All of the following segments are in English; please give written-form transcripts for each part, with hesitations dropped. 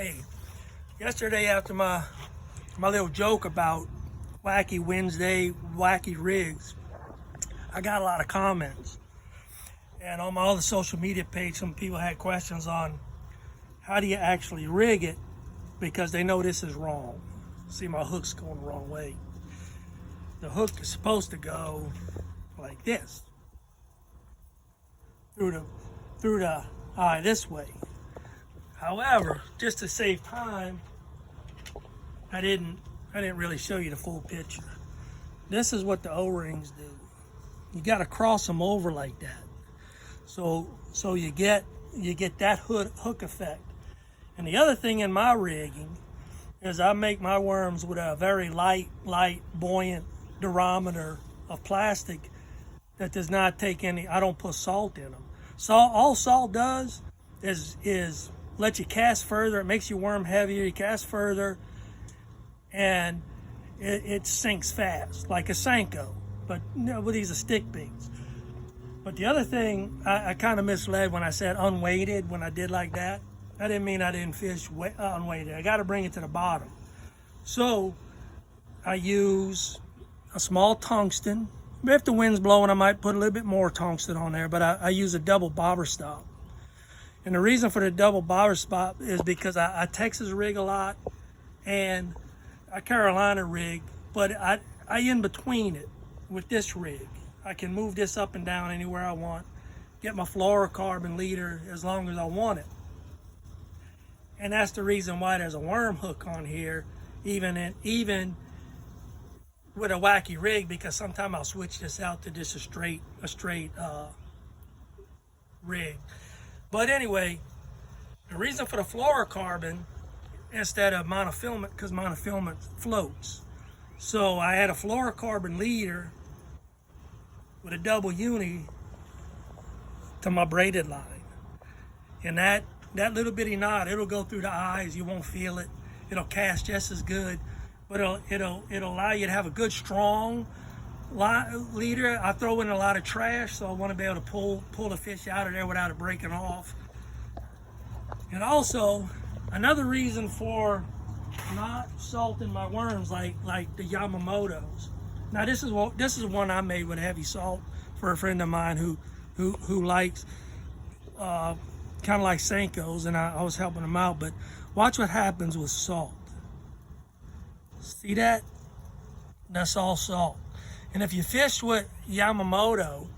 Hey, yesterday after my little joke about Wacky Wednesday, Wacky Rigs, I got a lot of comments. And on my other social media page, some people had questions on how do you actually rig it because they know this is wrong. See, my hook's going the wrong way. The hook is supposed to go like this, through the eye this way. However, just to save time, I didn't really show you the full picture. This is what the O-rings do. You got to cross them over like that, so you get that hook effect. And the other thing in my rigging is I make my worms with a very light, buoyant durometer of plastic that does not take any. I don't put salt in them. All salt does is let you cast further. It makes your worm heavier. You cast further, and it sinks fast like a Senko. But with these are stick baits. But the other thing, I kind of misled when I said unweighted. When I did like that, I didn't mean I didn't fish unweighted. I got to bring it to the bottom. So I use a small tungsten. If the wind's blowing, I might put a little bit more tungsten on there. But I use a double bobber stop. And the reason for the double bobber stop is because I Texas rig a lot and I Carolina rig, but I in between it with this rig. I can move this up and down anywhere I want, get my fluorocarbon leader as long as I want it. And that's the reason why there's a worm hook on here, even with a Wacky Rig, because sometimes I'll switch this out to just a straight rig. But anyway, the reason for the fluorocarbon instead of monofilament, because monofilament floats. So I had a fluorocarbon leader with a double uni to my braided line. And that little bitty knot, it'll go through the eyes, you won't feel it. It'll cast just as good, but it'll allow you to have a good strong leader. I throw in a lot of trash, so I want to be able to pull the fish out of there without it breaking off. And also, another reason for not salting my worms like the Yamamotos. Now this is one I made with heavy salt for a friend of mine who likes kind of like Senkos, and I was helping him out. But watch what happens with salt. See that? That's all salt. And if you fish with Yamamoto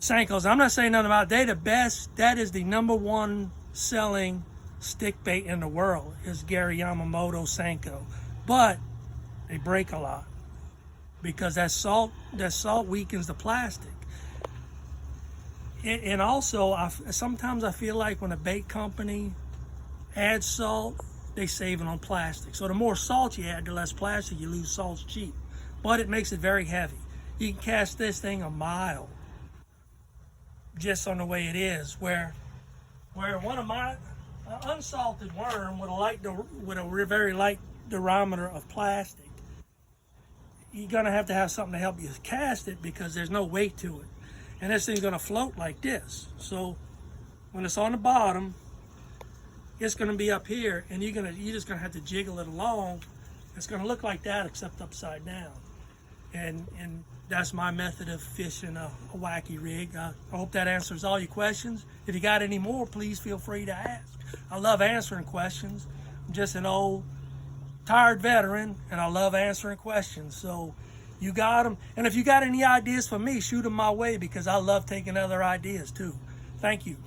Senkos, I'm not saying nothing about it. They the best. That is the #1 selling stick bait in the world is Gary Yamamoto Senko. But they break a lot because that salt weakens the plastic. And also, sometimes I feel like when a bait company adds salt, they save it on plastic. So the more salt you add, the less plastic you lose. Salt's cheap. But it makes it very heavy. You can cast this thing a mile just on the way it is. Where one of my unsalted worm with a very light durometer of plastic, you're gonna have to have something to help you cast it because there's no weight to it. And this thing's gonna float like this. So when it's on the bottom, it's gonna be up here, and you're just gonna have to jiggle it along. It's gonna look like that except upside down. And that's my method of fishing a Wacky Rig. I hope that answers all your questions. If you got any more, please feel free to ask. I love answering questions. I'm just an old, tired veteran, and I love answering questions. So you got them. And if you got any ideas for me, shoot them my way because I love taking other ideas too. Thank you.